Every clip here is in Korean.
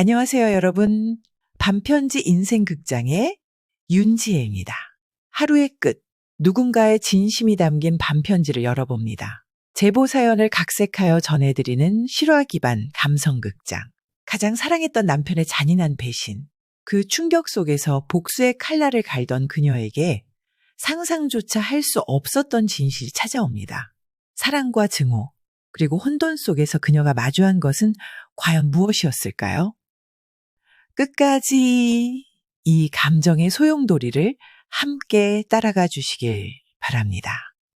안녕하세요, 여러분. 반편지 인생극장의 윤지혜입니다. 하루의 끝, 누군가의 진심이 담긴 반편지를 열어봅니다. 제보 사연을 각색하여 전해드리는 실화 기반 감성극장. 가장 사랑했던 남편의 잔인한 배신, 그 충격 속에서 복수의 칼날을 갈던 그녀에게 상상조차 할 수 없었던 진실이 찾아옵니다. 사랑과 증오, 그리고 혼돈 속에서 그녀가 마주한 것은 과연 무엇이었을까요? 끝까지 이 감정의 소용돌이를 함께 따라가 주시길 바랍니다.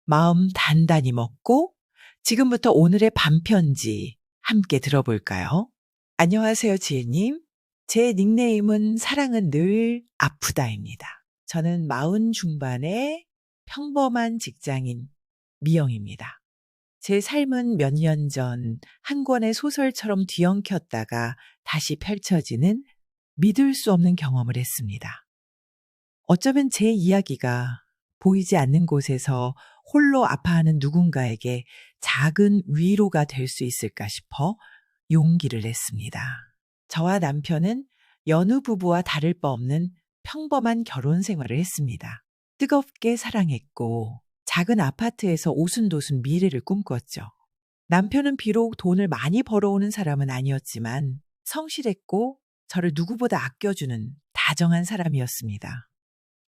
마음 단단히 먹고 지금부터 오늘의 반편지 함께 들어볼까요? 안녕하세요, 지혜님. 제 닉네임은 사랑은 늘 아프다입니다. 저는 40 중반의 평범한 직장인 미영입니다. 제 삶은 몇 년 전 한 권의 소설처럼 뒤엉켰다가 다시 펼쳐지는 믿을 수 없는 경험을 했습니다. 어쩌면 제 이야기가 보이지 않는 곳에서 홀로 아파하는 누군가에게 작은 위로가 될 수 있을까 싶어 용기를 냈습니다. 저와 남편은 여느 부부와 다를 바 없는 평범한 결혼 생활을 했습니다. 뜨겁게 사랑했고 작은 아파트에서 오순도순 미래를 꿈꿨죠. 남편은 비록 돈을 많이 벌어오는 사람은 아니었지만 성실했고 저를 누구보다 아껴주는 다정한 사람이었습니다.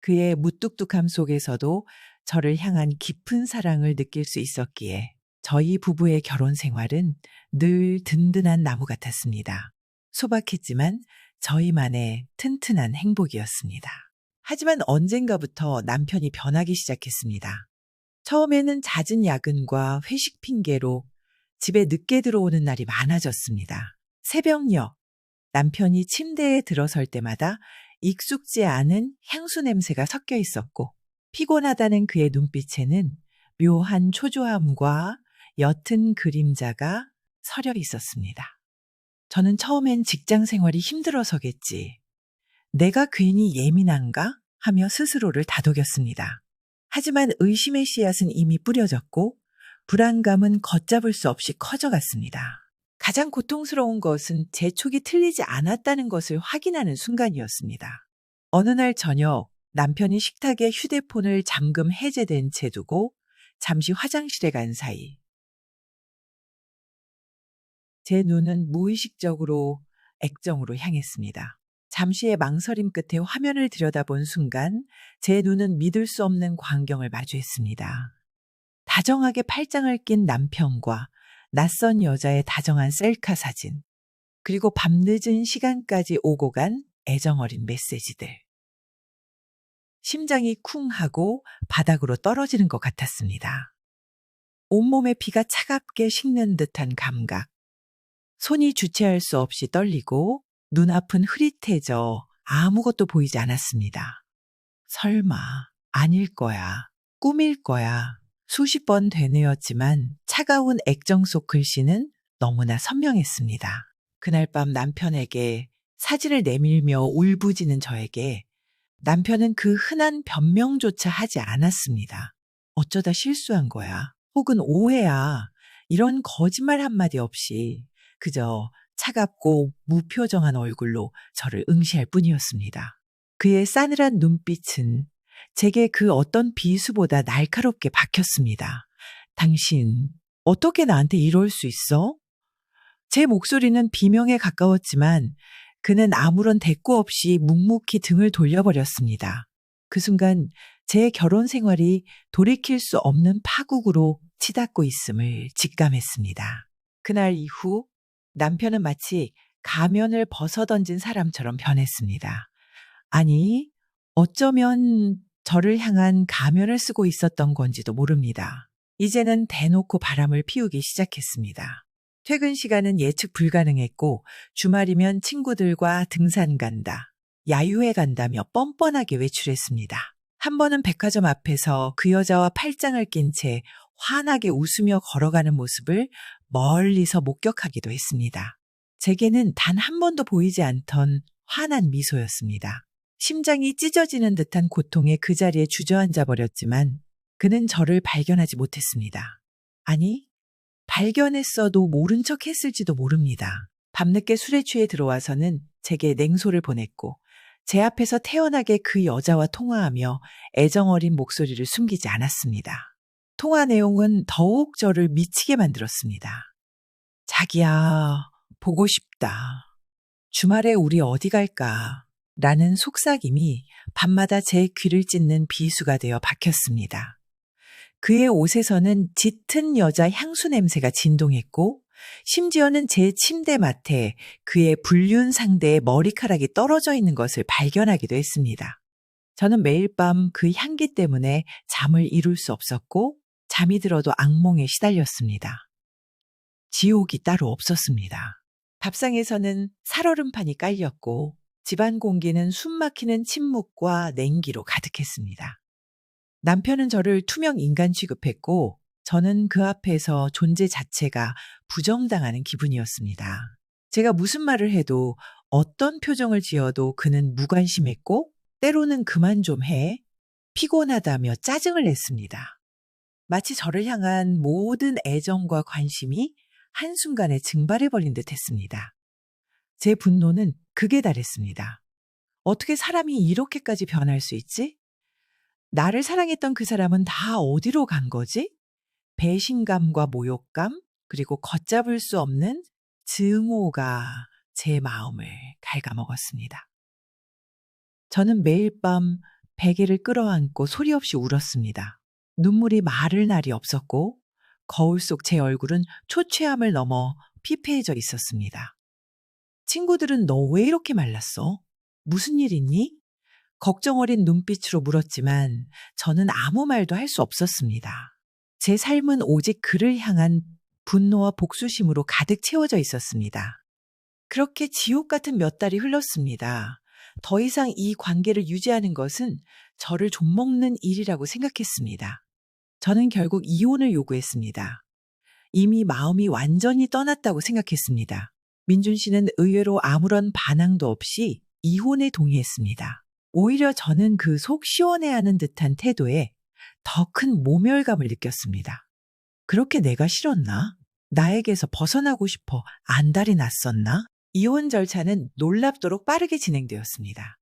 그의 무뚝뚝함 속에서도 저를 향한 깊은 사랑을 느낄 수 있었기에 저희 부부의 결혼 생활은 늘 든든한 나무 같았습니다. 소박했지만 저희만의 튼튼한 행복이었습니다. 하지만 언젠가부터 남편이 변하기 시작했습니다. 처음에는 잦은 야근과 회식 핑계로 집에 늦게 들어오는 날이 많아졌습니다. 새벽녘 남편이 침대에 들어설 때마다 익숙지 않은 향수 냄새가 섞여 있었고 피곤하다는 그의 눈빛에는 묘한 초조함과 옅은 그림자가 서려 있었습니다. 저는 처음엔 직장 생활이 힘들어서겠지. 내가 괜히 예민한가? 하며 스스로를 다독였습니다. 하지만 의심의 씨앗은 이미 뿌려졌고 불안감은 걷잡을 수 없이 커져갔습니다. 가장 고통스러운 것은 제 촉이 틀리지 않았다는 것을 확인하는 순간이었습니다. 어느 날 저녁 남편이 식탁에 휴대폰을 잠금 해제된 채 두고 잠시 화장실에 간 사이 제 눈은 무의식적으로 액정으로 향했습니다. 잠시의 망설임 끝에 화면을 들여다본 순간 제 눈은 믿을 수 없는 광경을 마주했습니다. 다정하게 팔짱을 낀 남편과 낯선 여자의 다정한 셀카 사진, 그리고 밤늦은 시간까지 오고 간 애정어린 메시지들. 심장이 쿵 하고 바닥으로 떨어지는 것 같았습니다. 온몸에 피가 차갑게 식는 듯한 감각. 손이 주체할 수 없이 떨리고 눈앞은 흐릿해져 아무것도 보이지 않았습니다. 설마 아닐 거야, 꿈일 거야. 수십 번 되뇌었지만 차가운 액정 속 글씨는 너무나 선명했습니다. 그날 밤 남편에게 사진을 내밀며 울부짖는 저에게 남편은 그 흔한 변명조차 하지 않았습니다. 어쩌다 실수한 거야. 혹은 오해야. 이런 거짓말 한마디 없이 그저 차갑고 무표정한 얼굴로 저를 응시할 뿐이었습니다. 그의 싸늘한 눈빛은 제게 그 어떤 비수보다 날카롭게 박혔습니다. 당신, 어떻게 나한테 이럴 수 있어? 제 목소리는 비명에 가까웠지만 그는 아무런 대꾸 없이 묵묵히 등을 돌려버렸습니다. 그 순간 제 결혼 생활이 돌이킬 수 없는 파국으로 치닫고 있음을 직감했습니다. 그날 이후 남편은 마치 가면을 벗어던진 사람처럼 변했습니다. 아니, 어쩌면 저를 향한 가면을 쓰고 있었던 건지도 모릅니다. 이제는 대놓고 바람을 피우기 시작했습니다. 퇴근 시간은 예측 불가능했고 주말이면 친구들과 등산 간다, 야유회 간다며 뻔뻔하게 외출했습니다. 한 번은 백화점 앞에서 그 여자와 팔짱을 낀 채 환하게 웃으며 걸어가는 모습을 멀리서 목격하기도 했습니다. 제게는 단 한 번도 보이지 않던 환한 미소였습니다. 심장이 찢어지는 듯한 고통에 그 자리에 주저앉아 버렸지만 그는 저를 발견하지 못했습니다. 아니, 발견했어도 모른 척 했을지도 모릅니다. 밤늦게 술에 취해 들어와서는 제게 냉소를 보냈고 제 앞에서 태연하게 그 여자와 통화하며 애정어린 목소리를 숨기지 않았습니다. 통화 내용은 더욱 저를 미치게 만들었습니다. 자기야, 보고 싶다. 주말에 우리 어디 갈까? 라는 속삭임이 밤마다 제 귀를 찢는 비수가 되어 박혔습니다. 그의 옷에서는 짙은 여자 향수 냄새가 진동했고 심지어는 제 침대 맡에 그의 불륜 상대의 머리카락이 떨어져 있는 것을 발견하기도 했습니다. 저는 매일 밤 그 향기 때문에 잠을 이룰 수 없었고 잠이 들어도 악몽에 시달렸습니다. 지옥이 따로 없었습니다. 밥상에서는 살얼음판이 깔렸고 집안 공기는 숨막히는 침묵과 냉기로 가득했습니다. 남편은 저를 투명 인간 취급했고 저는 그 앞에서 존재 자체가 부정당하는 기분이었습니다. 제가 무슨 말을 해도 어떤 표정을 지어도 그는 무관심했고 때로는 그만 좀 해, 피곤하다며 짜증을 냈습니다. 마치 저를 향한 모든 애정과 관심이 한순간에 증발해버린 듯 했습니다. 제 분노는 극에 달했습니다. 어떻게 사람이 이렇게까지 변할 수 있지? 나를 사랑했던 그 사람은 다 어디로 간 거지? 배신감과 모욕감, 그리고 걷잡을 수 없는 증오가 제 마음을 갉아먹었습니다. 저는 매일 밤 베개를 끌어안고 소리 없이 울었습니다. 눈물이 마를 날이 없었고 거울 속 제 얼굴은 초췌함을 넘어 피폐해져 있었습니다. 친구들은 너 왜 이렇게 말랐어? 무슨 일 있니? 걱정 어린 눈빛으로 물었지만 저는 아무 말도 할 수 없었습니다. 제 삶은 오직 그를 향한 분노와 복수심으로 가득 채워져 있었습니다. 그렇게 지옥 같은 몇 달이 흘렀습니다. 더 이상 이 관계를 유지하는 것은 저를 좀먹는 일이라고 생각했습니다. 저는 결국 이혼을 요구했습니다. 이미 마음이 완전히 떠났다고 생각했습니다. 민준 씨는 의외로 아무런 반항도 없이 이혼에 동의했습니다. 오히려 저는 그 속 시원해하는 듯한 태도에 더 큰 모멸감을 느꼈습니다. 그렇게 내가 싫었나? 나에게서 벗어나고 싶어 안달이 났었나? 이혼 절차는 놀랍도록 빠르게 진행되었습니다.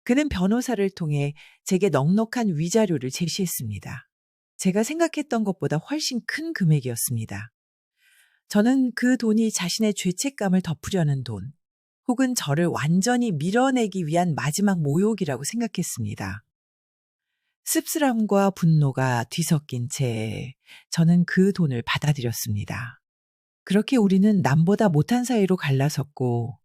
그는 변호사를 통해 제게 넉넉한 위자료를 제시했습니다. 제가 생각했던 것보다 훨씬 큰 금액이었습니다. 저는 그 돈이 자신의 죄책감을 덮으려는 돈, 혹은 저를 완전히 밀어내기 위한 마지막 모욕이라고 생각했습니다. 씁쓸함과 분노가 뒤섞인 채 저는 그 돈을 받아들였습니다. 그렇게 우리는 남보다 못한 사이로 갈라섰고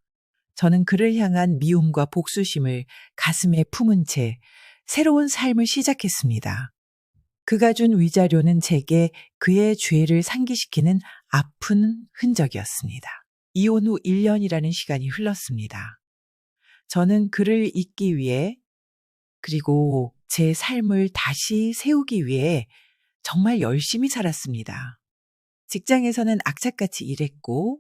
저는 그를 향한 미움과 복수심을 가슴에 품은 채 새로운 삶을 시작했습니다. 그가 준 위자료는 제게 그의 죄를 상기시키는 아픈 흔적이었습니다. 이혼 후 1년이라는 시간이 흘렀습니다. 저는 그를 잊기 위해 그리고 제 삶을 다시 세우기 위해 정말 열심히 살았습니다. 직장에서는 악착같이 일했고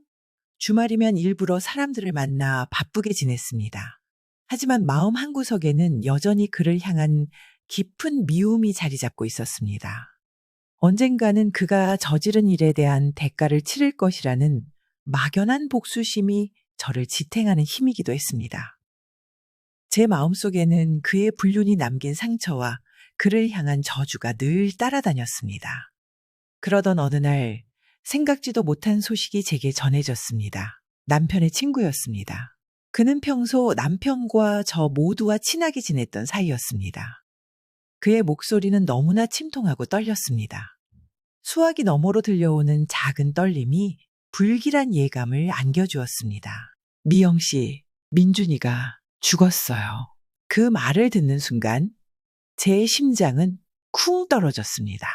주말이면 일부러 사람들을 만나 바쁘게 지냈습니다. 하지만 마음 한구석에는 여전히 그를 향한 깊은 미움이 자리 잡고 있었습니다. 언젠가는 그가 저지른 일에 대한 대가를 치를 것이라는 막연한 복수심이 저를 지탱하는 힘이기도 했습니다. 제 마음속에는 그의 불륜이 남긴 상처와 그를 향한 저주가 늘 따라다녔습니다. 그러던 어느 날 생각지도 못한 소식이 제게 전해졌습니다. 남편의 친구였습니다. 그는 평소 남편과 저 모두와 친하게 지냈던 사이였습니다. 그의 목소리는 너무나 침통하고 떨렸습니다. 수화기 너머로 들려오는 작은 떨림이 불길한 예감을 안겨주었습니다. 미영 씨, 민준이가 죽었어요. 그 말을 듣는 순간 제 심장은 쿵 떨어졌습니다.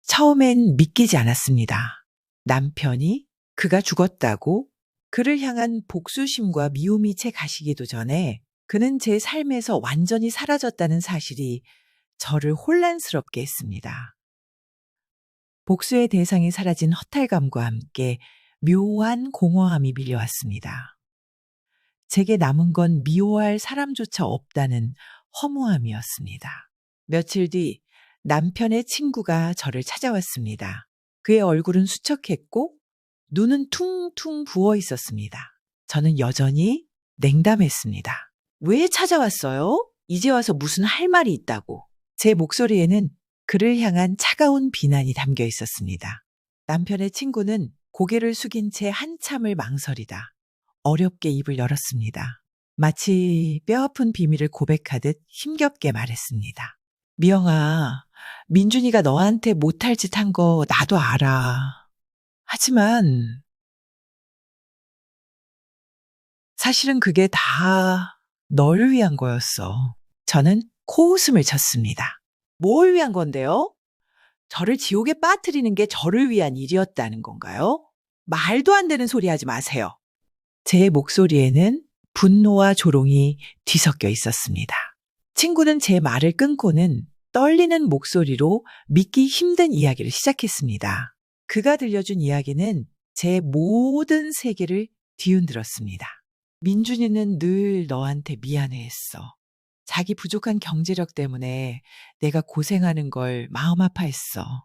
처음엔 믿기지 않았습니다. 남편이 그가 죽었다고 그를 향한 복수심과 미움이 채 가시기도 전에 그는 제 삶에서 완전히 사라졌다는 사실이 저를 혼란스럽게 했습니다. 복수의 대상이 사라진 허탈감과 함께 묘한 공허함이 밀려왔습니다. 제게 남은 건 미워할 사람조차 없다는 허무함이었습니다. 며칠 뒤 남편의 친구가 저를 찾아왔습니다. 그의 얼굴은 수척했고 눈은 퉁퉁 부어 있었습니다. 저는 여전히 냉담했습니다. 왜 찾아왔어요? 이제 와서 무슨 할 말이 있다고. 제 목소리에는 그를 향한 차가운 비난이 담겨 있었습니다. 남편의 친구는 고개를 숙인 채 한참을 망설이다 어렵게 입을 열었습니다. 마치 뼈아픈 비밀을 고백하듯 힘겹게 말했습니다. 미영아, 민준이가 너한테 못할 짓 한 거 나도 알아. 하지만 사실은 그게 다 널 위한 거였어. 저는 코웃음을 쳤습니다. 뭘 위한 건데요? 저를 지옥에 빠뜨리는 게 저를 위한 일이었다는 건가요? 말도 안 되는 소리 하지 마세요. 제 목소리에는 분노와 조롱이 뒤섞여 있었습니다. 친구는 제 말을 끊고는 떨리는 목소리로 믿기 힘든 이야기를 시작했습니다. 그가 들려준 이야기는 제 모든 세계를 뒤흔들었습니다. 민준이는 늘 너한테 미안해했어. 자기 부족한 경제력 때문에 내가 고생하는 걸 마음 아파했어.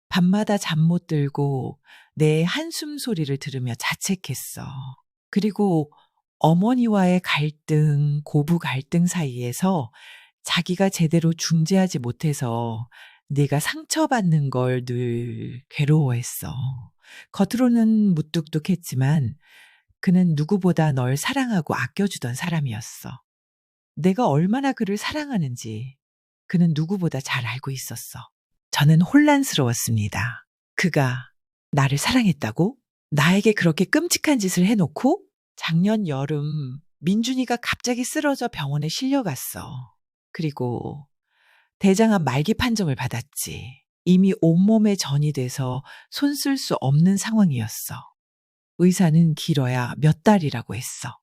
밤마다 잠 못 들고 내 한숨 소리를 들으며 자책했어. 그리고 어머니와의 갈등, 고부 갈등 사이에서 자기가 제대로 중재하지 못해서 네가 상처받는 걸 늘 괴로워했어. 겉으로는 무뚝뚝했지만 그는 누구보다 널 사랑하고 아껴주던 사람이었어. 내가 얼마나 그를 사랑하는지 그는 누구보다 잘 알고 있었어. 저는 혼란스러웠습니다. 그가 나를 사랑했다고? 나에게 그렇게 끔찍한 짓을 해놓고? 작년 여름 민준이가 갑자기 쓰러져 병원에 실려갔어. 그리고 대장암 말기 판정을 받았지. 이미 온몸에 전이 돼서 손 쓸 수 없는 상황이었어. 의사는 길어야 몇 달이라고 했어.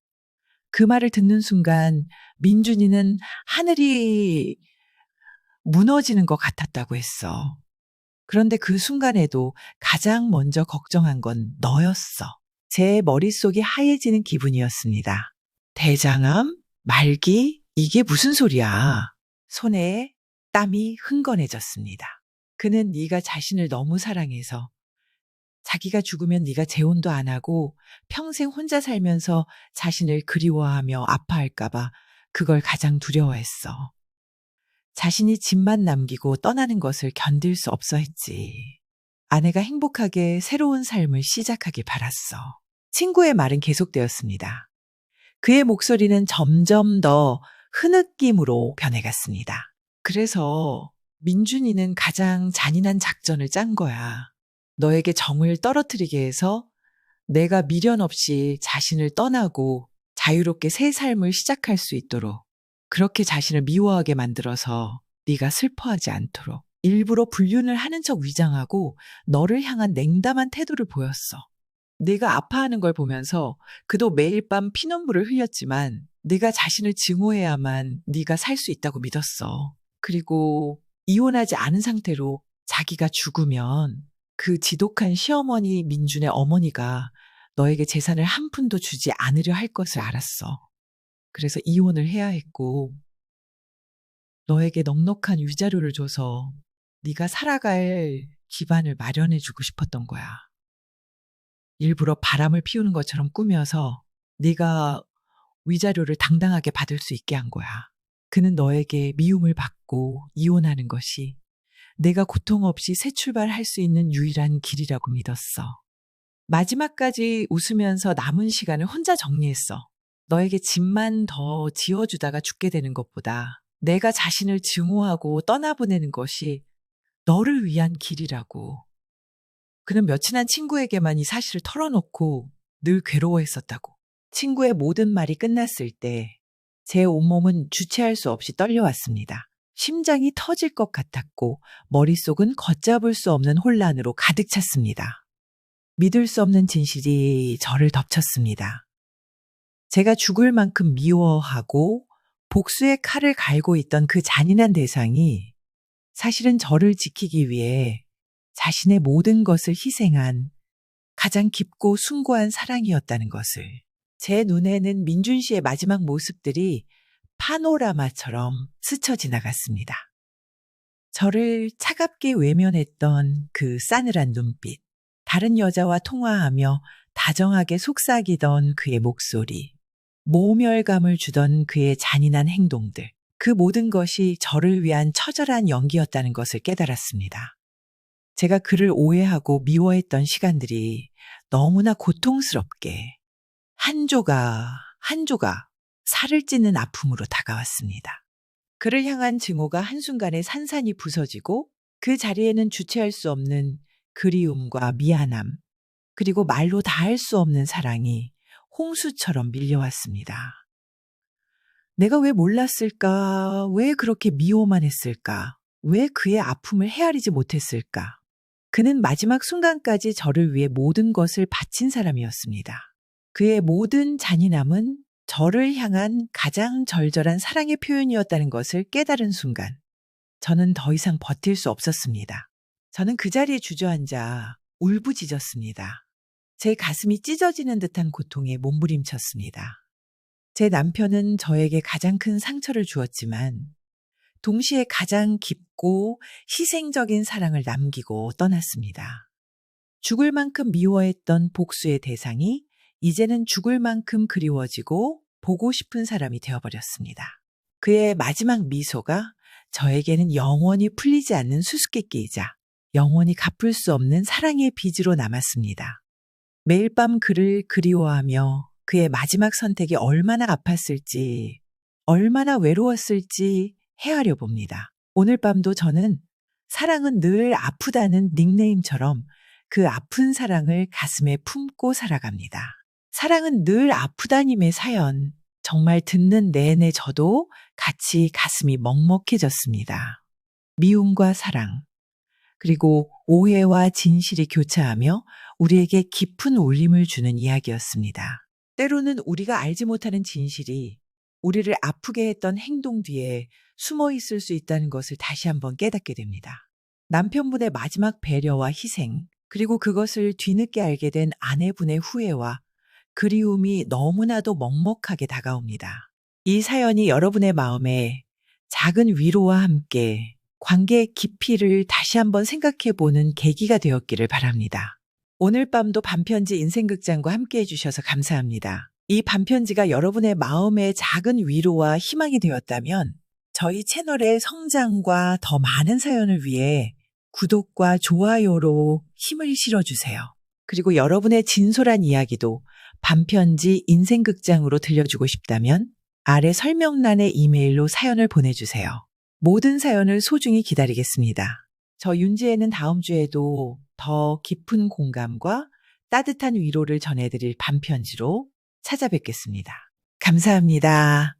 그 말을 듣는 순간 민준이는 하늘이 무너지는 것 같았다고 했어. 그런데 그 순간에도 가장 먼저 걱정한 건 너였어. 제 머릿속이 하얘지는 기분이었습니다. 대장암? 말기? 이게 무슨 소리야? 손에 땀이 흥건해졌습니다. 그는 네가 자신을 너무 사랑해서 자기가 죽으면 네가 재혼도 안 하고 평생 혼자 살면서 자신을 그리워하며 아파할까 봐 그걸 가장 두려워했어. 자신이 집만 남기고 떠나는 것을 견딜 수 없어 했지. 아내가 행복하게 새로운 삶을 시작하길 바랐어. 친구의 말은 계속되었습니다. 그의 목소리는 점점 더 흐느낌으로 변해갔습니다. 그래서 민준이는 가장 잔인한 작전을 짠 거야. 너에게 정을 떨어뜨리게 해서 내가 미련 없이 자신을 떠나고 자유롭게 새 삶을 시작할 수 있도록 그렇게 자신을 미워하게 만들어서 네가 슬퍼하지 않도록 일부러 불륜을 하는 척 위장하고 너를 향한 냉담한 태도를 보였어. 네가 아파하는 걸 보면서 그도 매일 밤 피눈물을 흘렸지만 네가 자신을 증오해야만 네가 살 수 있다고 믿었어. 그리고 이혼하지 않은 상태로 자기가 죽으면 그 지독한 시어머니 민준의 어머니가 너에게 재산을 한 푼도 주지 않으려 할 것을 알았어. 그래서 이혼을 해야 했고 너에게 넉넉한 위자료를 줘서 네가 살아갈 기반을 마련해주고 싶었던 거야. 일부러 바람을 피우는 것처럼 꾸며서 네가 위자료를 당당하게 받을 수 있게 한 거야. 그는 너에게 미움을 받고 이혼하는 것이 내가 고통 없이 새 출발할 수 있는 유일한 길이라고 믿었어. 마지막까지 웃으면서 남은 시간을 혼자 정리했어. 너에게 집만 더 지어주다가 죽게 되는 것보다 내가 자신을 증오하고 떠나보내는 것이 너를 위한 길이라고. 그는 몇 친한 친구에게만 이 사실을 털어놓고 늘 괴로워했었다고. 친구의 모든 말이 끝났을 때 제 온몸은 주체할 수 없이 떨려왔습니다. 심장이 터질 것 같았고 머릿속은 걷잡을 수 없는 혼란으로 가득 찼습니다. 믿을 수 없는 진실이 저를 덮쳤습니다. 제가 죽을 만큼 미워하고 복수의 칼을 갈고 있던 그 잔인한 대상이 사실은 저를 지키기 위해 자신의 모든 것을 희생한 가장 깊고 숭고한 사랑이었다는 것을. 제 눈에는 민준 씨의 마지막 모습들이 파노라마처럼 스쳐 지나갔습니다. 저를 차갑게 외면했던 그 싸늘한 눈빛, 다른 여자와 통화하며 다정하게 속삭이던 그의 목소리, 모멸감을 주던 그의 잔인한 행동들, 그 모든 것이 저를 위한 처절한 연기였다는 것을 깨달았습니다. 제가 그를 오해하고 미워했던 시간들이 너무나 고통스럽게 한 조각 한 조각 살을 찢는 아픔으로 다가왔습니다. 그를 향한 증오가 한순간에 산산이 부서지고 그 자리에는 주체할 수 없는 그리움과 미안함, 그리고 말로 다 할 수 없는 사랑이 홍수처럼 밀려왔습니다. 내가 왜 몰랐을까? 왜 그렇게 미워만 했을까? 왜 그의 아픔을 헤아리지 못했을까? 그는 마지막 순간까지 저를 위해 모든 것을 바친 사람이었습니다. 그의 모든 잔인함은 저를 향한 가장 절절한 사랑의 표현이었다는 것을 깨달은 순간, 저는 더 이상 버틸 수 없었습니다. 저는 그 자리에 주저앉아 울부짖었습니다. 제 가슴이 찢어지는 듯한 고통에 몸부림쳤습니다. 제 남편은 저에게 가장 큰 상처를 주었지만 동시에 가장 깊고 희생적인 사랑을 남기고 떠났습니다. 죽을 만큼 미워했던 복수의 대상이 이제는 죽을 만큼 그리워지고 보고 싶은 사람이 되어버렸습니다. 그의 마지막 미소가 저에게는 영원히 풀리지 않는 수수께끼이자 영원히 갚을 수 없는 사랑의 빚으로 남았습니다. 매일 밤 그를 그리워하며 그의 마지막 선택이 얼마나 아팠을지, 얼마나 외로웠을지 헤아려 봅니다. 오늘 밤도 저는 사랑은 늘 아프다는 닉네임처럼 그 아픈 사랑을 가슴에 품고 살아갑니다. 사랑은 늘 아프다님의 사연, 정말 듣는 내내 저도 같이 가슴이 먹먹해졌습니다. 미움과 사랑, 그리고 오해와 진실이 교차하며 우리에게 깊은 울림을 주는 이야기였습니다. 때로는 우리가 알지 못하는 진실이 우리를 아프게 했던 행동 뒤에 숨어 있을 수 있다는 것을 다시 한번 깨닫게 됩니다. 남편분의 마지막 배려와 희생, 그리고 그것을 뒤늦게 알게 된 아내분의 후회와 그리움이 너무나도 먹먹하게 다가옵니다. 이 사연이 여러분의 마음에 작은 위로와 함께 관계의 깊이를 다시 한번 생각해 보는 계기가 되었기를 바랍니다. 오늘 밤도 반편지 인생극장과 함께 해주셔서 감사합니다. 이 반편지가 여러분의 마음에 작은 위로와 희망이 되었다면 저희 채널의 성장과 더 많은 사연을 위해 구독과 좋아요로 힘을 실어주세요. 그리고 여러분의 진솔한 이야기도 반편지 인생극장으로 들려주고 싶다면 아래 설명란에 이메일로 사연을 보내주세요. 모든 사연을 소중히 기다리겠습니다. 저 윤지혜는 다음 주에도 더 깊은 공감과 따뜻한 위로를 전해드릴 반편지로 찾아뵙겠습니다. 감사합니다.